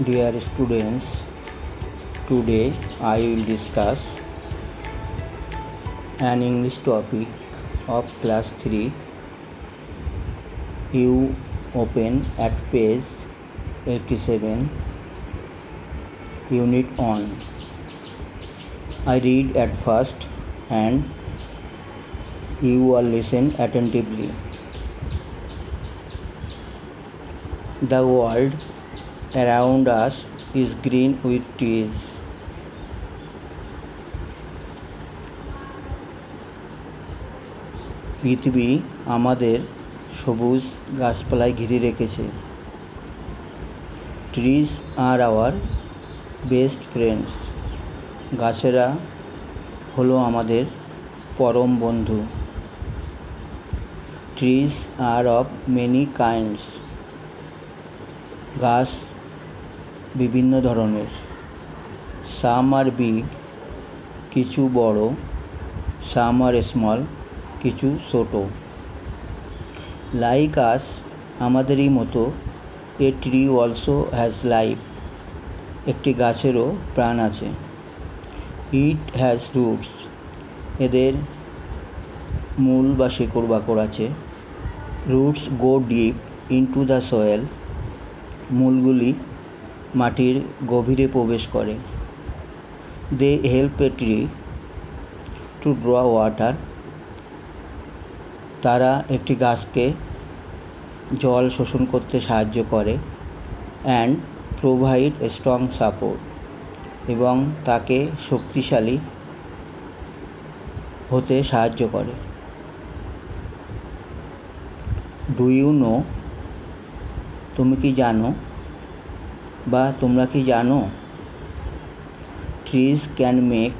Dear students, today I will discuss an English topic of class 3. You open at page 87, unit on. I read at first and you all listen attentively. The world around us is green with trees. পৃথিবী আমাদের সবুজ গাছপালায় ঘিরে রেখেছে। Trees are our best friends. গাছেরা হলো আমাদের পরম বন্ধু। Trees are of many kinds. গাছ বিভিন্ন ধরনের। সাম আর বিগ, কিছু বড়। সাম আর স্মল, কিছু ছোট। লাইক আস, আমাদেরই মতো। A tree also has life, একটি গাছেরও প্রাণ আছে। ইট হ্যাজ রুটস, এদের মূল বা শেকড় বাকড় আছে। Roots go deep into the soil, মূলগুলি মাটির গভীরে প্রবেশ করে। They help a tree to draw water, তারা একটি গাছকে জল শোষণ করতে সাহায্য করে। And provide a strong support, এবং তাকে শক্তিশালী হতে সাহায্য করে। ডু ইউ নো, তুমি কি জানো বা তোমরা কি জানো? Trees can make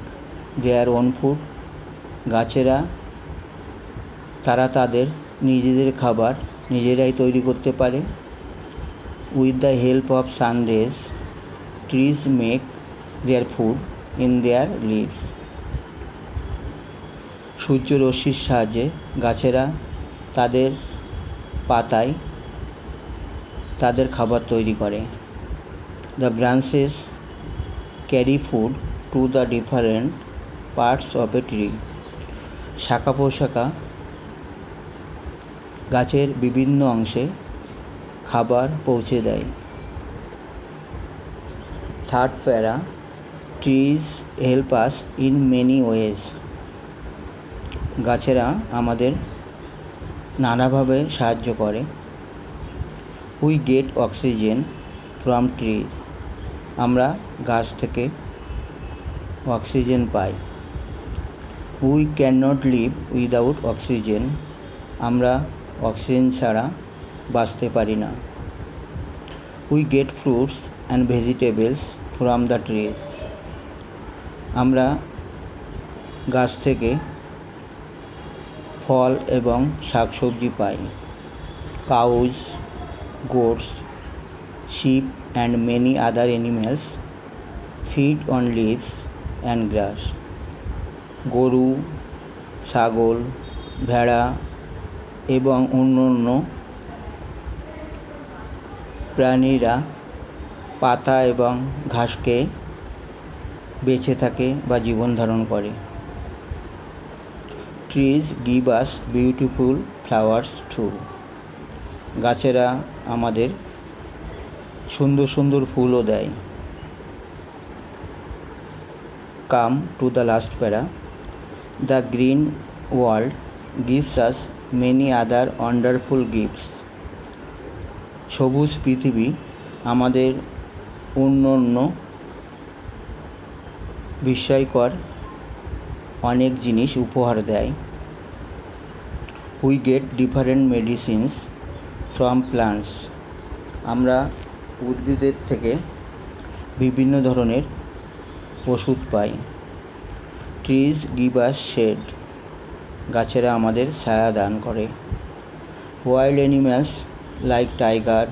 their own food, গাছেরা তারা তাদের নিজেদের খাবার নিজেরাই তৈরি করতে পারে। With the help of sun rays, trees make their food in their leaves. সূর্যরশ্মির সাহায্যে গাছেরা তাদের পাতায় তাদের খাবার তৈরি করে। The branches carry food to the different parts of a tree, শাখা প্রশাখা গাছের বিভিন্ন অংশে খাবার পৌঁছে দেয়। Third para, trees help us in many ways, গাছেরা আমাদের নানাভাবে সাহায্য করে। We get oxygen from trees, আমরা গাছ থেকে অক্সিজেন পাই। We can not live without oxygen, আমরা অক্সিজেন ছাড়া বাঁচতে পারি না। We get fruits and vegetables from the trees, আমরা গাছ থেকে ফল এবং শাকসবজি পাই। Cows, goats, sheep and many other animals feed on leaves and grass, গরু, ছাগল, ভেড়া এবং অন্যান্য প্রাণীরা পাতা এবং ঘাসকে বেঁচে থাকে বা জীবন ধারণ করে। Trees give us beautiful flowers too, গাছেরা আমাদের সুন্দর সুন্দর ফুলও দেয়। Come to the last para, the green world gives us many other wonderful gifts, সবুজ পৃথিবী আমাদের অন্য বিস্ময়কর অনেক জিনিস উপহার দেয়। We get different medicines from plants, আমরা উদ্ভিদের থেকে বিভিন্ন ধরনের ওষুধ পাই। ট্রিজ গিভ আস শেড, গাছেরা আমাদের ছায়া দান করে। Wild animals like tiger,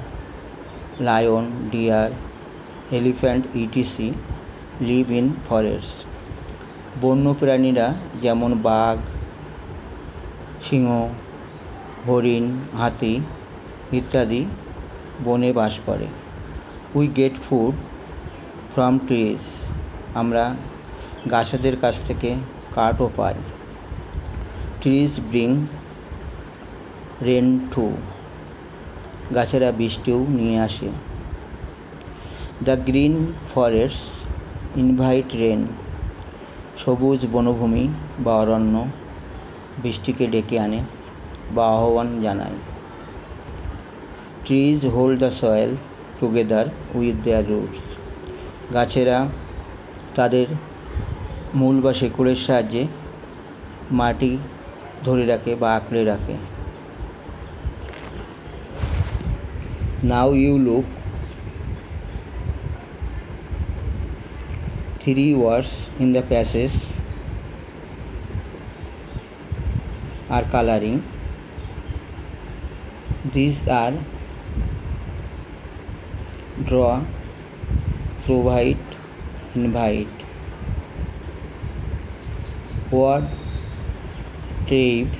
lion, deer, elephant ETC live in forest, বন্য প্রাণীরা যেমন বাঘ, সিংহ, হরিণ, হাতি ইত্যাদি বনে বাস করে। We get food from trees, আমরা গাছেদের কাছ থেকে কাঠও পাই। ট্রিজ ব্রিং রেন টু, গাছেরা বৃষ্টিও নিয়ে আসে। The green forest invite rain, সবুজ বনভূমি বা অরণ্য বৃষ্টিকে ডেকে আনে বা আহ্বান জানায়। Trees hold the soil together with their roots, গাছেরা তাদের মূল বা শেকড়ের সাহায্যে মাটি ধরে রাখে বা আঁকড়ে রাখে। Now you look, 3 words in the passage are coloring. These are draw, provide, invite. Word tribe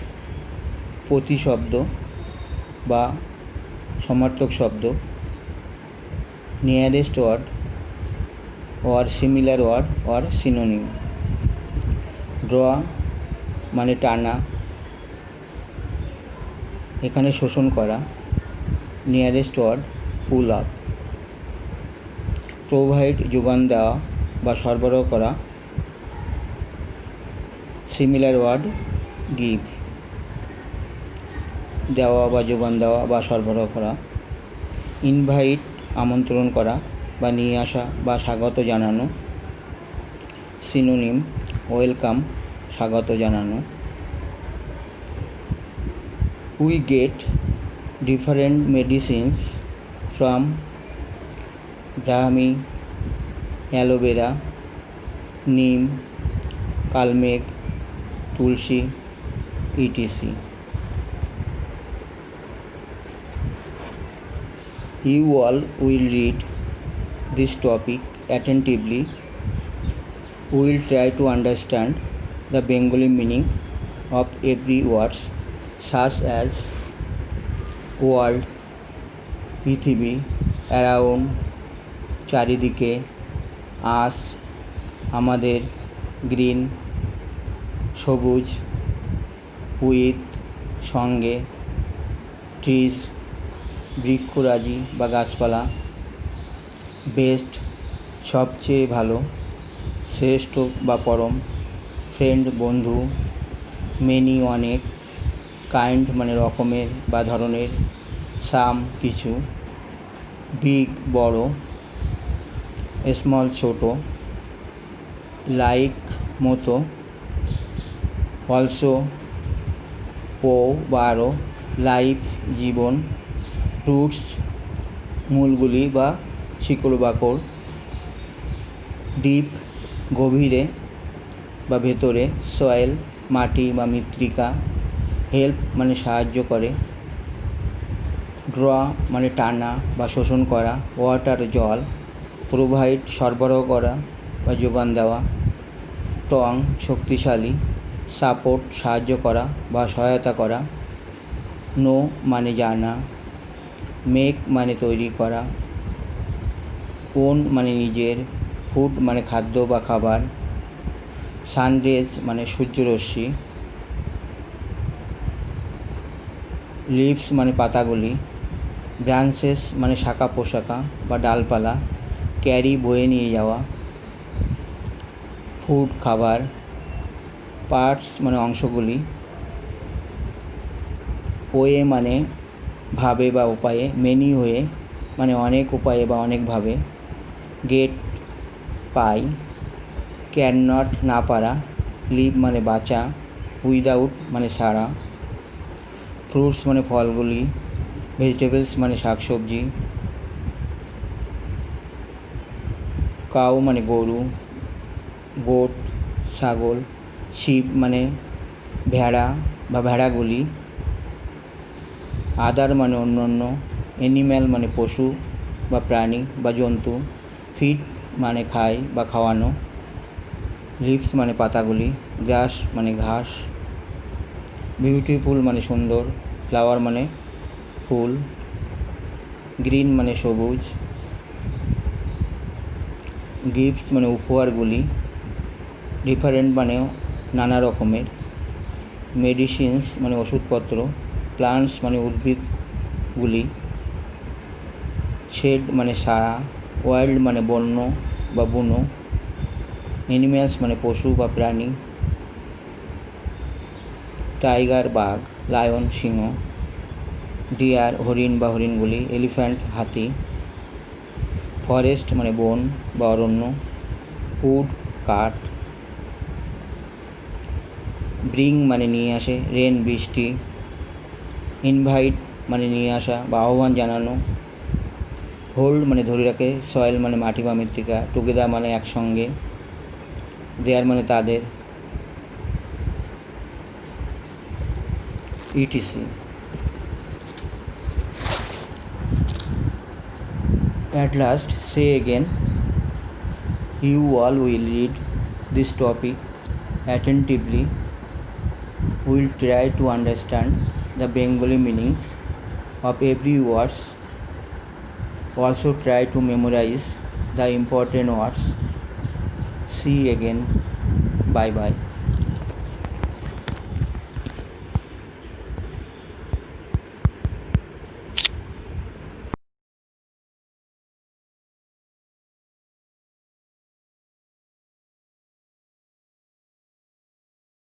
প্রতিশব্দ বা সমার্থক শব্দ, nearest word or similar word or synonym. draw মানে টানা, এখানে শোষণ করা, nearest word pull up. Provide যোগান দেওয়া বা সরবরাহ করা, সিমিলার ওয়ার্ড গিভ, দেওয়া বা যোগান দেওয়া বা সরবরাহ করা। ইনভাইট আমন্ত্রণ করা বা নিয়ে আসা বা স্বাগত জানানো, সিনোনিম ওয়েলকাম স্বাগত জানানো। We get different medicines from Brahmi, aloe vera, neem, kalmegh, tulsi, ETC. You all will read this topic attentively. We will try to understand the Bengali meaning of every word, such as world, পৃথিবী, around, চারিদিকে, us, আমাদের, green, সবুজ, with, সঙ্গে, trees, বৃক্ষরাজি বা গাছপালা, best সবচেয়ে ভালো, শ্রেষ্ঠ বা পরম, ফ্রেন্ড বন্ধু, মেনি অনেক, কাইন্ড মানে রকমের বা ধরনের, সাম কিছু, বিগ বড়, স্মল ছোট, লাইক মতো, অলসো ও বা আরও, লাইফ জীবন, রুটস মূলগুলি বা শিকড় বাকড়, ডিপ গভীরে বা ভেতরে, সয়েল মাটি বা মৃত্তিকা, হেল্প মানে সাহায্য করে, ড্র মানে টানা বা শোষণ করা, ওয়াটার জল, প্রোভাইড সরবরাহ করা বা যোগান দেওয়া, টং শক্তিশালী, সাপোর্ট সাহায্য করা বা সহায়তা করা, নো মানে জানা, মেক মানে তৈরি করা, ওন মানে নিজের, ফুড মানে খাদ্য বা খাবার, সানরেজ মানে সূর্যরশ্মি, লিভস মানে পাতাগুলি, ব্রাঞ্চেস মানে শাখা পোশাকা বা ডালপালা, ক্যারি বয়ে নিয়ে যাওয়া, ফুড খাবার, পার্টস মানে অংশগুলি, ওয়ে মানে ভাবে বা উপায়ে, মেনি হয়ে মানে অনেক উপায়ে বা অনেকভাবে, গেট পাই, ক্যান নট না পারা, লিভ মানে বাঁচা, উইদাউট মানে ছাড়া, ফ্রুটস মানে ফলগুলি, ভেজিটেবলস মানে শাকসবজি, কাউ মানে গরু, গোট ছাগল, শিপ মানে ভেড়া বা ভেড়াগুলি, আদার মানে অন্যান্য, অ্যানিম্যাল মানে পশু বা প্রাণী বা জন্তু, ফিড মানে খায় বা খাওয়ানো, লিভস মানে পাতাগুলি, গ্রাস মানে ঘাস, বিউটিফুল মানে সুন্দর, ফ্লাওয়ার মানে ফুল, গ্রিন মানে সবুজ, গিফটস মানে উপহারগুলি, ডিফারেন্ট মানে নানা রকমের, মেডিসিনস মানে ওষুধপত্র, প্লান্টস মানে উদ্ভিদগুলি, শেড মানে ছায়া, ওয়াইল্ড মানে বন্য বা বুনো, অ্যানিম্যালস মানে পশু বা প্রাণী, টাইগার বাঘ, লায়ন সিংহ, ডিয়ার হরিণ বা হরিণগুলি, এলিফ্যান্ট হাতি, ফরেস্ট মানে বন বা অরণ্য, উড কাঠ, ব্রিং মানে নিয়ে আসে, রেন বৃষ্টি, ইনভাইট মানে নিয়ে আসা বা আহ্বান জানানো, হোল্ড মানে ধরে রাখে, সয়েল মানে মাটি বা মৃত্তিকা, টুগেদার মানে একসঙ্গে, দেয়ার মানে তাদের, etc. At last, say again, you all will read this topic attentively. Will try to understand the Bengali meanings of every words. Also try to memorize the important words. See again. Bye bye.